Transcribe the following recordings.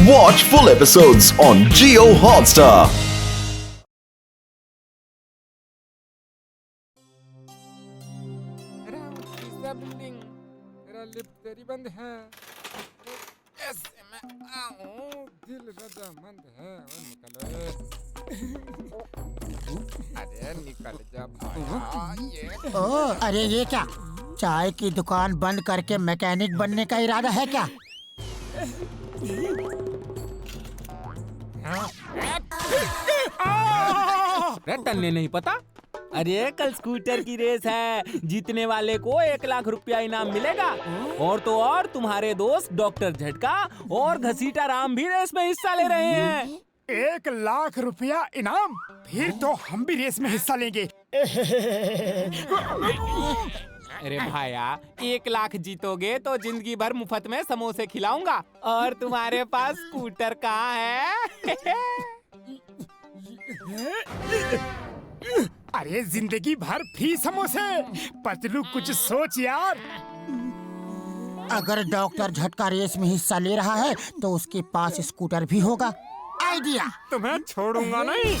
Watch full episodes on Jio Hotstar. Building तेरा lift तेरी बंद है। ऐसे मैं आऊं, दिल रजामंद है। और निकलो अरे निकल जा भाया। अरे ये क्या, चाय की दुकान बंद करके मैकेनिक बनने का इरादा है क्या? तन्ने नहीं पता? अरे कल स्कूटर की रेस है, जीतने वाले को 1 लाख रुपया इनाम मिलेगा। और तो और तुम्हारे दोस्त डॉक्टर झटका और घसीटा राम भी रेस में हिस्सा ले रहे हैं। 1 लाख रुपया इनाम? फिर तो हम भी रेस में हिस्सा लेंगे। अरे भाया, 1 लाख जीतोगे तो जिंदगी भर मुफ्त में समोसे खिलाऊंगा। और तुम्हारे पास स्कूटर कहाँ है? अरे जिंदगी भर फ्री समोसे। पतलू कुछ सोच यार। अगर डॉक्टर झटका रेस में हिस्सा ले रहा है तो उसके पास स्कूटर भी होगा। आइडिया। तुम्हें छोड़ूंगा नहीं।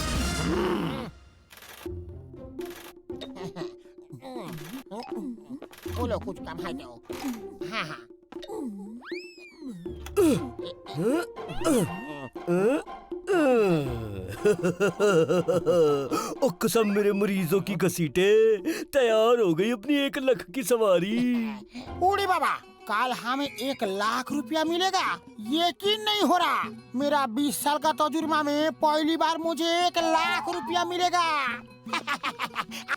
बोलो कुछ काम है तो। हाँ हाँ। ओ कसम मेरे मरीजों की घसीटे, तैयार हो गई अपनी 1 लाख की सवारी। बूढ़ी बाबा, कल हमें 1 लाख रुपया मिलेगा, यकीन नहीं हो रहा। मेरा 20 साल का तजुर्बा में पहली बार मुझे 1 लाख रुपया मिलेगा।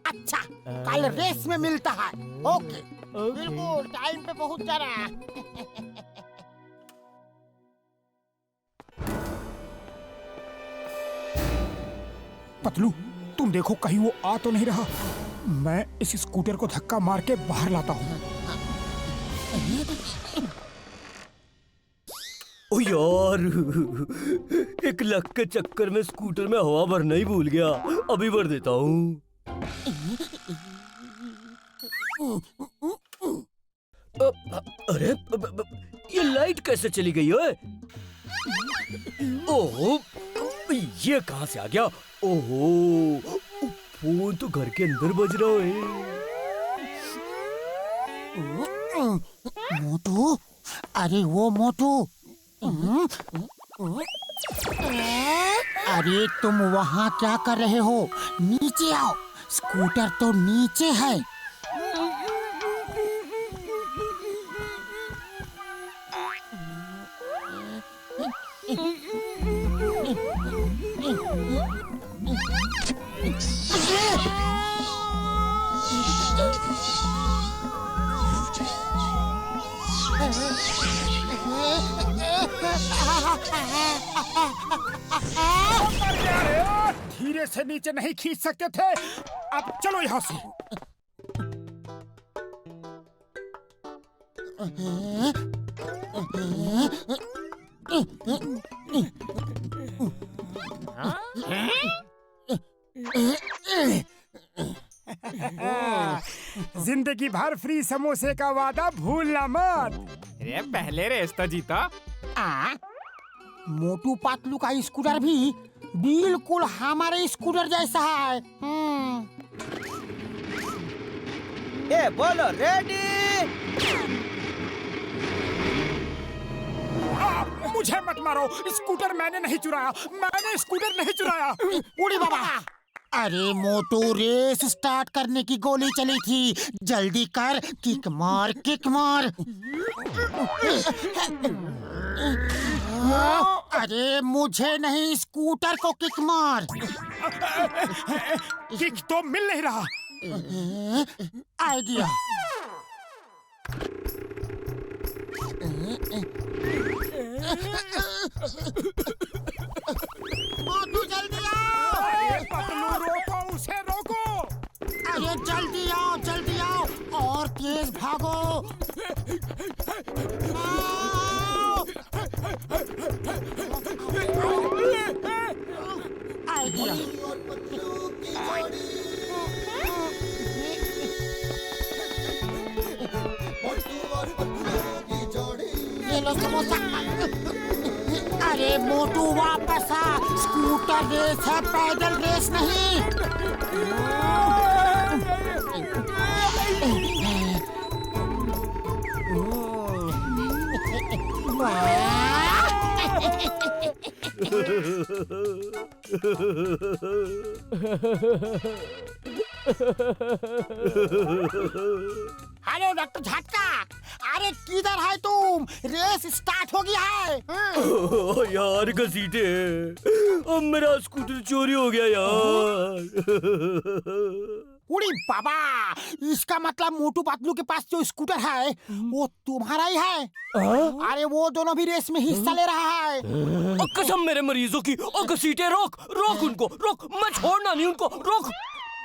अच्छा, कल रेस में मिलता है। ओके, बिल्कुल टाइम पे पहुंच जाना। पतलू तुम देखो कहीं वो आ तो नहीं रहा। मैं इस स्कूटर को धक्का मार के बाहर लाता हूँ। ओ यार, 1 लाख के चक्कर में स्कूटर में हवा भरना ही भूल गया। अभी भर देता हूँ। अरे ये लाइट कैसे चली गई है? ओह, ये कहाँ से आ गया? ओहो, फोन तो घर के अंदर बज रहा है। मोटू, अरे वो मोटू। अरे तुम वहाँ क्या कर रहे हो? नीचे आओ, स्कूटर तो नीचे है। धीरे से नीचे नहीं खींच सकते थे? अब चलो यहाँ से। जिंदगी भर फ्री समोसे का वादा भूलना मत। अरे पहले रेस तो जीतो। मोटू पतलू का स्कूटर भी बिल्कुल हमारे स्कूटर जैसा है। ए बोलो रेडी। मुझे मत मारो, स्कूटर मैंने नहीं चुराया। मैंने स्कूटर नहीं चुराया। बूढ़ी बाबा, अरे मोटू, रेस स्टार्ट करने की गोली चली थी। जल्दी कर, किक मार, किक मार। अरे मुझे नहीं, स्कूटर को किक मार। किक तो मिल नहीं रहा। आइडिया। मोटू जल्दी आओ। अरे पतलू रोको, उसे रोको। अरे जल्दी आओ, जल्दी आओ, और तेज भागो। आइडिया। ये लो समोसा। अरे मोटू वापस आ, स्कूटर रेस है, पैदल रेस नहीं। हेलो डॉक्टर झटका, अरे किधर है तुम? रेस स्टार्ट हो गया है। ओ यार घसीटे, अब मेरा स्कूटर चोरी हो गया यार। उड़ी बाबा, इसका मतलब मोटू पतलू के पास जो स्कूटर है वो तुम्हारा ही है। अरे वो दोनों भी रेस में हिस्सा ले रहा है। और कसम मेरे मरीजों की। ओ घसीटे रोक रोक उनको, रोक, मैं छोड़ना नहीं उनको, रोक।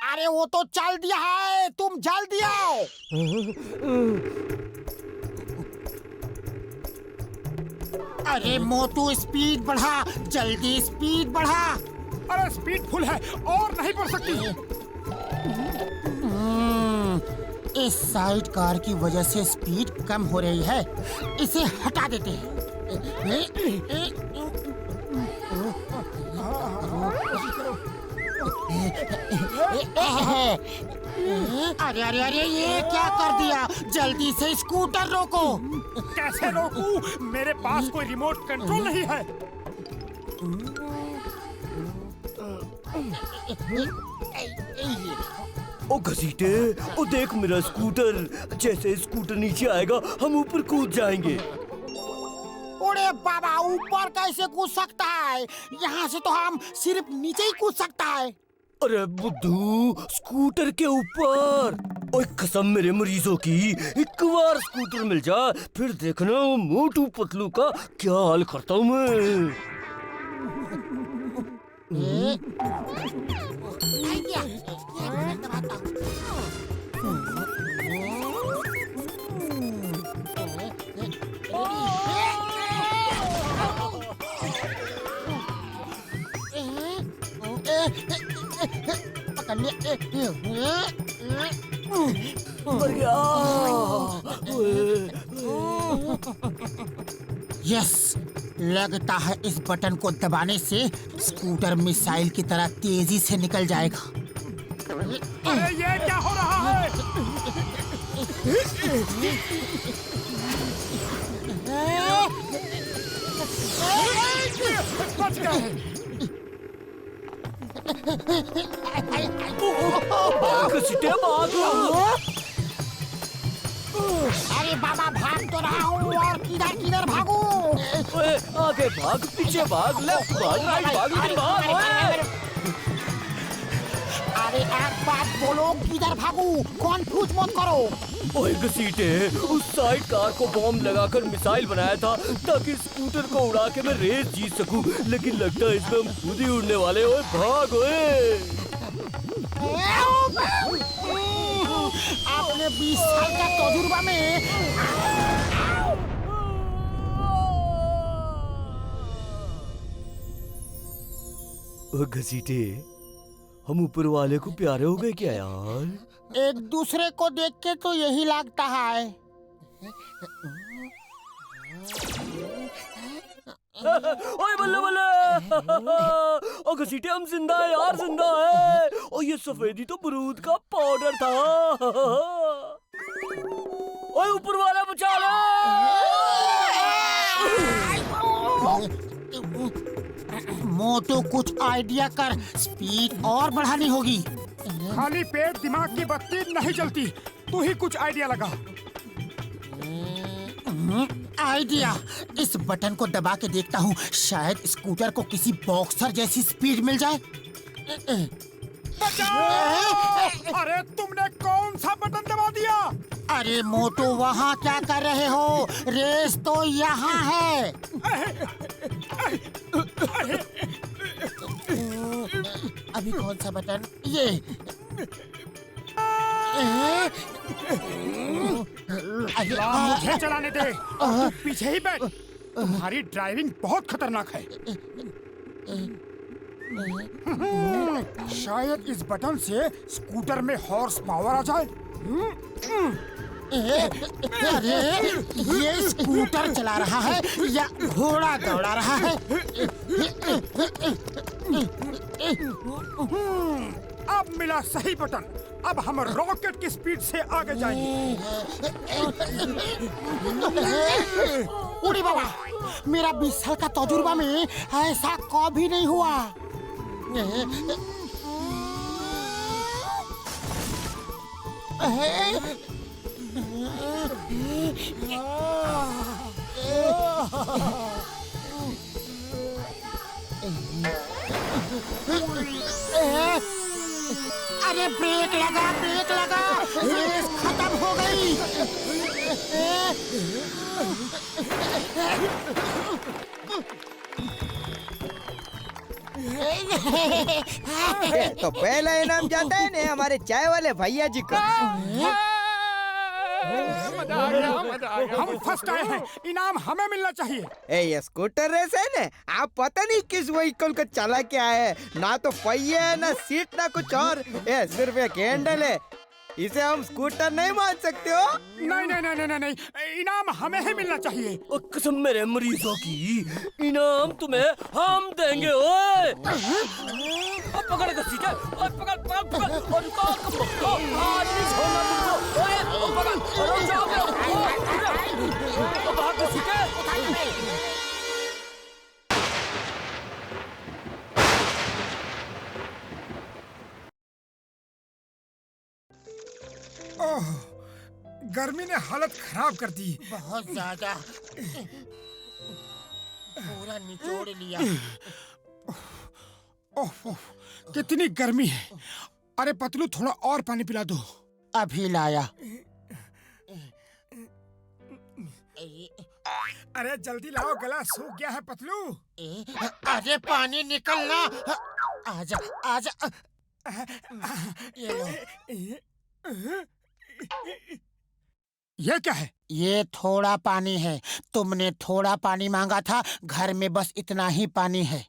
अरे वो तो चल दिया है, तुम जल्दी आओ। अरे मोटू स्पीड बढ़ा, जल्दी स्पीड बढ़ा। अरे स्पीड फुल है और नहीं बढ़ सकती। इस साइड कार की वजह से स्पीड कम हो रही है, इसे हटा देते हैं। अरे अरे अरे, ये क्या कर दिया? जल्दी से स्कूटर रोको। कैसे रोकूं? मेरे पास कोई रिमोट कंट्रोल नहीं है। ओ घसीटे, ओ देख मेरा स्कूटर। जैसे स्कूटर नीचे आएगा हम ऊपर कूद जाएंगे। अरे बाबा, ऊपर कैसे कूद सकता है? यहाँ से तो हम सिर्फ नीचे ही कूद सकता है। अरे बुद्धू, स्कूटर के ऊपर। ओए कसम मेरे मरीजों की, एक बार स्कूटर मिल जाए फिर देखना वो मोटू पतलू का क्या हाल करता हूँ मैं। यस, लगता है इस बटन को दबाने से स्कूटर मिसाइल की तरह तेजी से निकल जाएगा। अरे ये क्या हो रहा है? बच गए। घसीटे भाग। अरे बाबा, भाग तो रहा हूँ, और किधर किधर भागूं? ओए आगे भाग, पीछे भाग, लेफ्ट भाग, राइट भाग, लेकिन भाग। ओए अरे एक बात बोलो, किधर भागूं? कंफ्यूज मत करो। ओए घसीटे, उस साइड कार को बॉम्ब लगाकर मिसाइल बनाया था ताकि स्कूटर को उड़ा के मैं रेस जीत सकूं, लेकिन लगता है इसमें हम खुद ही उड़ने वाले। ओए भाग। ओए आपने 20 साल का तजुर्बा में घसीटे, हम ऊपर वाले को प्यारे हो गए क्या यार? एक दूसरे को देख के तो यही लगता है। ओए बल्ले बल्ले। ओ घसीटे, हम जिंदा है यार, जिंदा है। और ये सफेदी तो बरूद का पाउडर था। ओए ऊपर वाला बचा ले। मोटू कुछ आइडिया कर, स्पीड और बढ़ानी होगी। खाली पेट दिमाग की बत्ती नहीं जलती, तू ही कुछ आइडिया लगा। आइडिया, इस बटन को दबा के देखता हूँ, शायद स्कूटर को किसी बॉक्सर जैसी स्पीड मिल जाए। बचाओ! अरे तुमने कौन सा बटन दबा दिया? अरे मोटू, वहाँ क्या कर रहे हो? रेस तो यहाँ है। अभी कौन सा बटन? ये। मुझे चलाने दे, तू पीछे ही बैठ। तुम्हारी ड्राइविंग बहुत खतरनाक है। शायद इस बटन से स्कूटर में हॉर्स पावर आ जाए। अरे ये स्कूटर चला रहा है या घोड़ा दौड़ा रहा है? अब मिला सही बटन। अब हम रॉकेट की स्पीड से आगे जाएंगे। उड़ी बाबा, मेरा 20 साल का तजुर्बा में ऐसा कभी नहीं हुआ। अरे ब्रेक लगा, ब्रेक लगा, रेस खत्म हो गई। तो पहला इनाम जाता है ना हमारे चाय वाले भैया जी का। मजा आ गया, मजा आ गया। हम फर्स्ट आए हैं, इनाम हमें मिलना चाहिए। ये स्कूटर रेस है ना, आप पता नहीं किस व्हीकल को चला के आए हैं। ना तो पहिए है, ना सीट, ना कुछ और। ये सिर्फ एक हैंडल है, इसे हम स्कूटर नहीं मान सकते हो। नहीं नहीं नहीं नहीं नहीं, इनाम हमें ही मिलना चाहिए। ओ कसम मेरे मरीजों की, इनाम तुम्हें हम देंगे। ओए अब पकड़ घसीटे, और पकड़ पकड़ पकड़, और रुको रुको, आज नहीं छोड़ना तुमको। ओए ओ पकड़, रुक जाओ, ओ भाग घसीटे। ओह, गर्मी ने हालत खराब कर दी। बहुत ज्यादा, पूरा निचोड़ लिया। ओह, कितनी गर्मी है। अरे पतलू, थोड़ा और पानी पिला दो। अभी लाया। अरे जल्दी लाओ, गला सूख गया है पतलू। अरे पानी निकलना। आजा आजा, ये लो। ये क्या है? ये थोड़ा पानी है। तुमने थोड़ा पानी मांगा था, घर में बस इतना ही पानी है।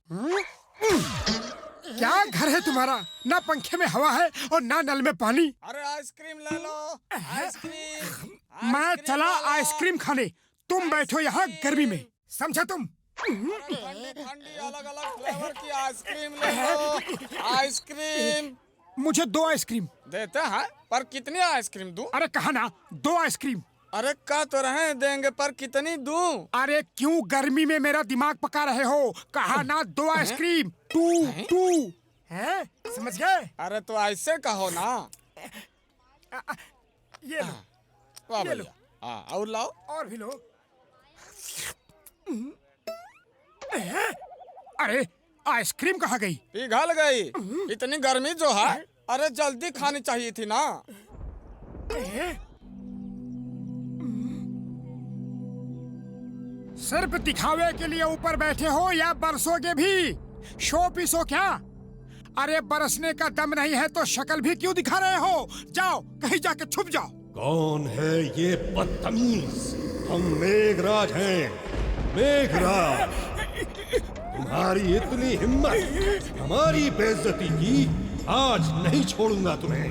क्या घर है तुम्हारा? ना पंखे में हवा है और ना नल में पानी। अरे आइसक्रीम ले लो, आइसक्रीम। मैं चला आइसक्रीम खाने, तुम बैठो यहाँ गर्मी में, समझा तुम? ठंडी ठंडी अलग अलग फ्लेवर की आइसक्रीम ले लो। आइसक्रीम मुझे 2 आइसक्रीम। देते हैं, पर कितनी आइसक्रीम दूं? अरे कहा ना 2 आइसक्रीम। अरे कह तो रहे देंगे, पर कितनी दूं? अरे क्यों गर्मी में मेरा दिमाग पका रहे हो? कहा ना 2 आइसक्रीम। 2 है, समझ गए? अरे तो ऐसे कहो ना। ये लो, वाह ये लो। भैया। हाँ, और लाओ। और भी लो। अरे आइसक्रीम कहाँ गई? पिघल गई। इतनी गर्मी जो है, अरे जल्दी खानी चाहिए थी ना। सिर्फ दिखावे के लिए ऊपर बैठे हो या बरसोगे भी? शो पीस हो क्या? अरे बरसने का दम नहीं है तो शक्ल भी क्यों दिखा रहे हो? जाओ कहीं जाके छुप जाओ। कौन है ये बदतमीज? हम मेघराज हैं, मेघराज। तुम्हारी इतनी हिम्मत हमारी बेइज्जती की, आज नहीं छोड़ूंगा तुम्हें।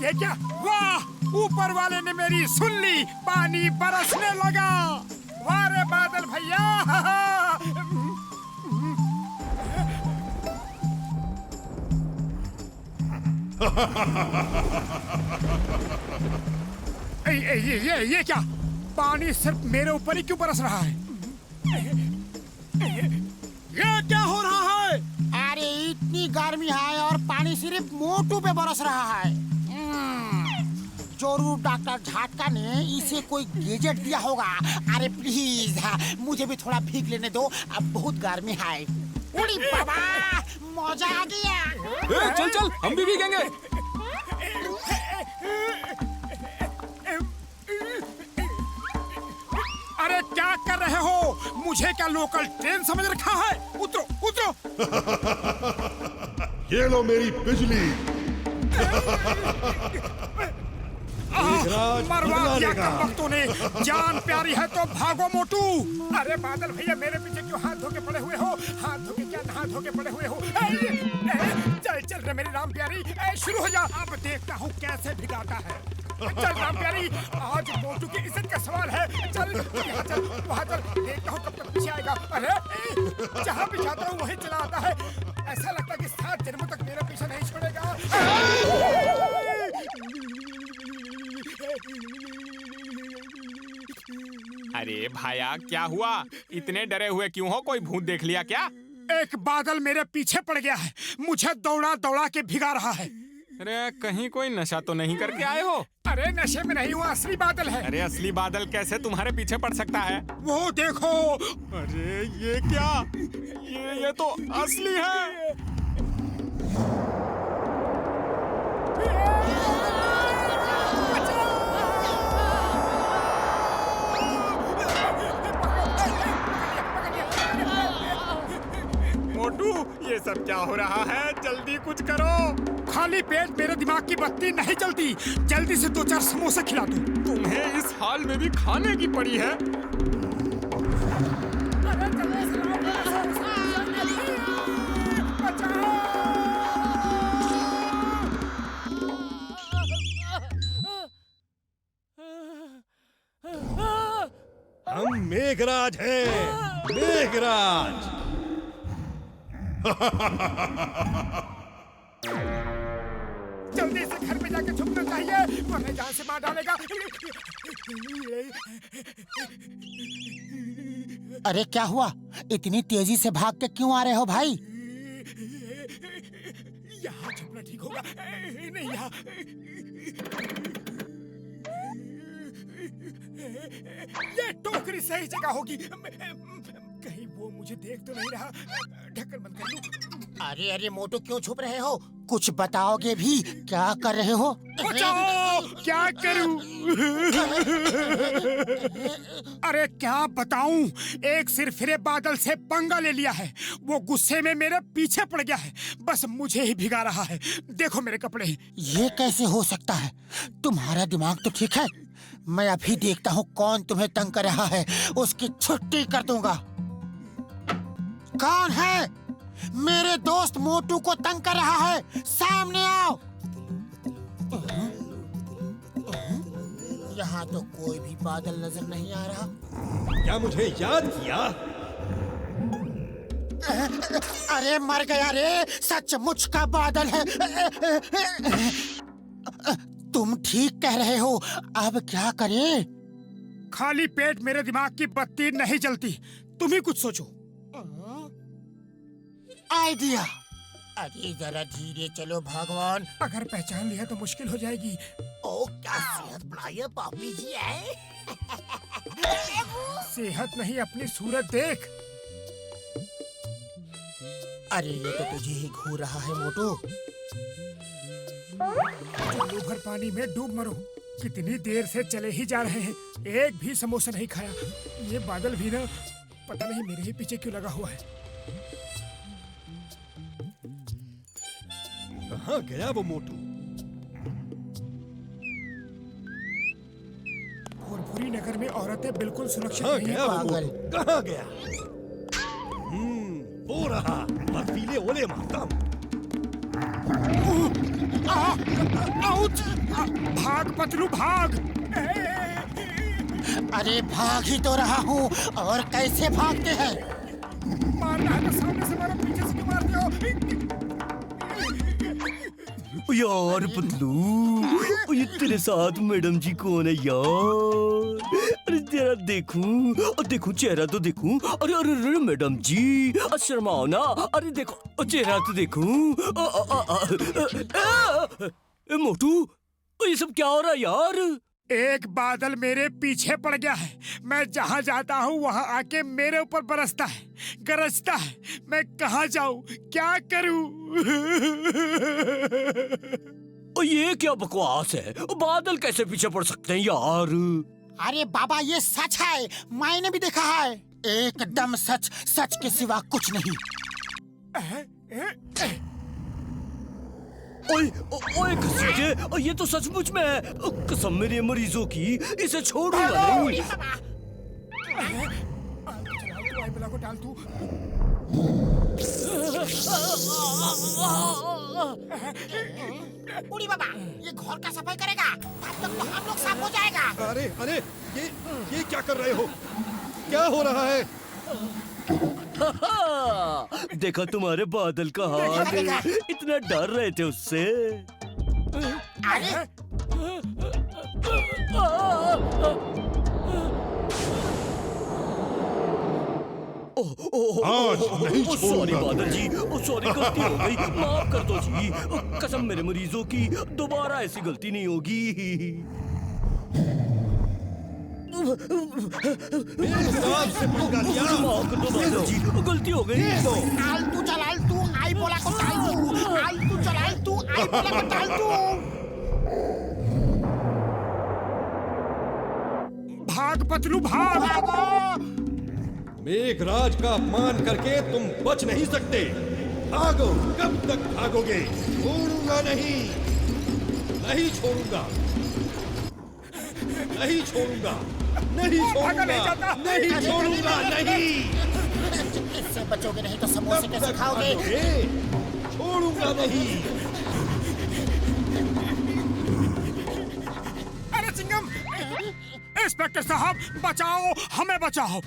ये क्या? वाह, ऊपर वाले ने मेरी सुन ली, पानी बरसने लगा। वाह रे बादल भैया। ये क्या? पानी सिर्फ मेरे ऊपर ही क्यों बरस रहा है? ये क्या हो रहा है? अरे इतनी गर्मी है और पानी सिर्फ मोटू पे बरस रहा है। जरूर डॉक्टर झटका ने इसे कोई गैजेट दिया होगा। अरे प्लीज, मुझे भी थोड़ा भीग लेने दो, अब बहुत गर्मी है। उड़ी बाबा, मजा आ गया। चल चल, हम भी भीगेंगे। अरे क्या कर रहे हो? मुझे क्या लोकल ट्रेन समझ रखा है? उतरो उतरो। ये लो मेरी बिजली। मरवा दिया कमबख्तों ने। जान प्यारी है तो भागो मोटू। अरे बादल भैया, मेरे पीछे क्यों हाथ धो के पड़े हुए हो? हाथ धो के क्या नहा धो के पड़े हुए हो? चल चल रे मेरी राम प्यारी, शुरू हो जा। अब देखता हूँ कैसे भिगाता है। चल राम प्यारी, आज मोटू की इज्जत का सवाल है। चल यहाँ चल, वहाँ चल, देखता हूँ कब तक पीछे आएगा। अरे जहाँ भी जाता हूँ वहीं चला आता है। ऐसा लगता है कि 7 जन्मों तक मेरा पीछा नहीं छोड़ेगा। अरे भाया, क्या हुआ? इतने डरे हुए क्यों हो? कोई भूत देख लिया क्या? एक बादल मेरे पीछे पड़ गया है, मुझे दौड़ा दौड़ा के भिगा रहा है। अरे कहीं कोई नशा तो नहीं करके आए हो? अरे नशे में नहीं हुआ, असली बादल है। अरे असली बादल कैसे तुम्हारे पीछे पड़ सकता है? वो देखो। अरे ये क्या? ये तो असली है। मोटू, ये सब क्या हो रहा है? जल्दी कुछ करो। खाली पेट मेरे दिमाग की बत्ती नहीं जलती। जल्दी से 2-4 समोसे खिला दो। तुम्हें इस हाल में भी खाने की पड़ी है? हम मेघराज हैं, मेघराज। जल्दी से घर में जाके छुपना चाहिए, वरना जान से मार डालेगा। अरे क्या हुआ? इतनी तेजी से भाग के क्यों आ रहे हो भाई? यहाँ छुपना ठीक होगा। नहीं यहाँ। ये टोकरी सही जगह होगी। कहीं वो मुझे देख तो नहीं रहा। ढक्कन बंद कर लूं। अरे अरे मोटू, क्यों छुप रहे हो? कुछ बताओगे भी? क्या कर रहे हो? बचाओ! क्या करूं? अरे क्या बताऊं? एक सिरफिरे बादल से पंगा ले लिया है। वो गुस्से में मेरे पीछे पड़ गया है, बस मुझे ही भिगा रहा है। देखो मेरे कपड़े। ये कैसे हो सकता है? तुम्हारा दिमाग तो ठीक है। मैं अभी देखता हूँ कौन तुम्हें तंग कर रहा है, उसकी छुट्टी कर दूंगा। कौन है? मेरे दोस्त मोटू को तंग कर रहा है, सामने आओ। यहाँ तो कोई भी बादल नजर नहीं आ रहा। क्या मुझे याद किया? अरे मर गया रे, सचमुच का बादल है। तुम ठीक कह रहे हो, अब क्या करें? खाली पेट मेरे दिमाग की बत्ती नहीं जलती। तुम ही कुछ सोचो। आइडिया। अरे जरा धीरे चलो भगवान। अगर पहचान लिया तो मुश्किल हो जाएगी। ओ क्या सेहत बनाई है पापी जी है। सेहत नहीं, अपनी सूरत देख। अरे ये तो तुझे ही घूर रहा है मोटू। चुल्लू भर पानी में डूब मरो। कितनी देर से चले ही जा रहे हैं, एक भी समोसा नहीं खाया। ये बादल भी ना, पता नहीं मेरे ही पीछे क्यों लगा हुआ है। कहाँ गया वो मोटू? भोरभुरी नगर में औरतें बिल्कुल सुरक्षित कहाँ नहीं गया हैं। वो पागल। मोटू? कहाँ गया? वो रहा, बर्फीले ओले मातम। आउच! भाग पतलू भाग! अरे भाग ही तो रहा हूँ, और कैसे भागते हैं? मारना है तो सामने से मारो, पीछे से क्यों मारते हो? यार पतलू, ये तेरे साथ मैडम जी कौन है यार? अरे तेरा देखूं, और देखूं चेहरा तो देखूं। अरे अरे अरे मैडम जी, शर्माओ ना। अरे देखो चेहरा तो देखूं। मोटू, ये सब क्या हो रहा है यार? एक बादल मेरे पीछे पड़ गया है। मैं जहाँ जाता हूँ वहाँ आके मेरे ऊपर बरसता है, गरजता है। मैं कहाँ जाऊँ, क्या करूँ? ये क्या बकवास है? बादल कैसे पीछे पड़ सकते हैं यार? अरे बाबा ये सच है, मैंने भी देखा है। एकदम सच, सच के सिवा कुछ नहीं। ओए ओए घसीटे, ये तो सचमुच में है। कसम मेरे मरीजों की, इसे छोड़ूंगा नहीं। चलाओ को डाल तू। बूढ़ी बाबा ये घर का सफाई करेगा तब तक तो हम लोग साफ हो जाएगा। अरे अरे ये क्या कर रहे हो? क्या हो रहा है? देखा तुम्हारे बादल का हाल, देखा। इतना डर रहे थे उससे। अरे आज नहीं सॉरी छोड़ूंगा बादल जी, सॉरी, गलती हो गई, माफ कर दो जी। कसम मेरे मरीजों की, दोबारा ऐसी गलती नहीं होगी। से पंगा लिया। माफ कर दो बादल जी, गलती हो गई। आलतू चलालतू आई बोला को टालतू, आलतू चलालतू आई बोला को टालतू। भाग पतलू भाग। मेघराज का अपमान करके तुम बच नहीं सकते। भागो, कब तक भागोगे? छोड़ूंगा नहीं, नहीं छोड़ूंगा, नहीं छोड़ूंगा, नहीं भागा नहीं छोड़ूंगा, जाता। नहीं छोड़ूंगा, नहीं। इससे बचोगे नहीं तो समोसे कब कैसे तक खाओगे? भागोगे? छोड़ूंगा नहीं। अरे चिंगम, इंस्पेक्टर साहब बचाओ, हमें बचाओ।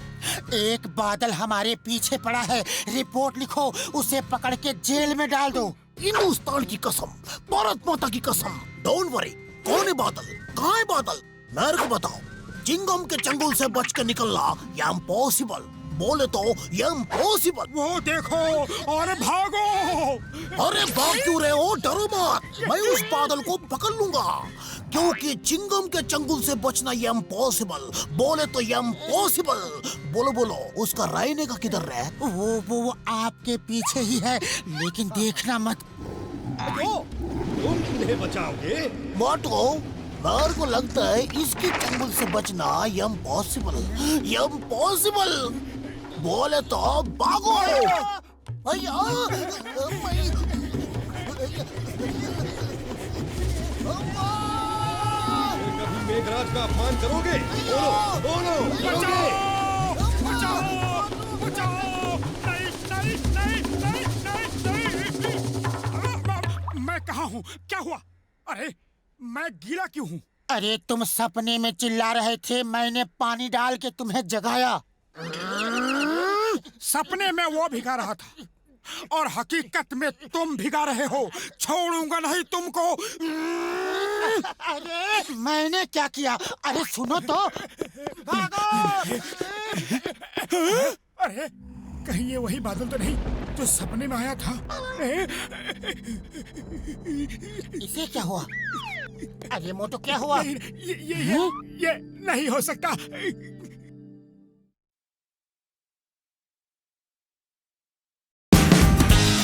एक बादल हमारे पीछे पड़ा है, रिपोर्ट लिखो, उसे पकड़ के जेल में डाल दो। हिंदुस्तान की कसम, भारत माता की कसम, डोंट वरी। कौन है बादल? कहाँ है बादल? मेरे को बताओ। चिंगम के चंगुल से बच के निकलना ये इम्पॉसिबल, बोले तो ये इम्पॉसिबल। वो देखो और भागो। अरे भाग क्यों रहे हो? डरो मत, मैं उस बादल को पकड़ लूंगा, क्योंकि चिंगम के चंगुल से बचना ये इम्पॉसिबल, बोले तो ये इम्पॉसिबल। बोलो बोलो, उसका रहने का किधर है? वो आपके पीछे ही है, लेकिन देखना मत। तुम इन्हें बचाओगे? माटो, मेरे को लगता है इसके चंगुल से बचना ये इम्पॉसिबल, ये इम्पॉसिबल, बोले तो भागो। भैया, कभी मेघराज का अपमान करोगे? बोलो, बोलो, करोगे? बचाओ, बचाओ। नहीं, नहीं, नहीं, नहीं, नहीं, नहीं। मैं कहाँ हूँ? क्या हुआ? अरे मैं गीला क्यों हूँ? अरे तुम सपने में चिल्ला रहे थे, मैंने पानी डाल के तुम्हें जगाया। सपने में वो भिगा रहा था और हकीकत में तुम भिगा रहे हो। छोड़ूंगा नहीं तुमको। अरे मैंने क्या किया? अरे सुनो तो। भागो! अरे कहीं ये वही बादल तो नहीं जो सपने में आया था? इसे क्या हुआ? अरे मोटो क्या हुआ? ये नहीं हो सकता।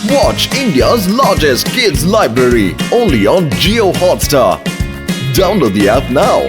Watch India's largest kids library only on Jio Hotstar. Download the app now.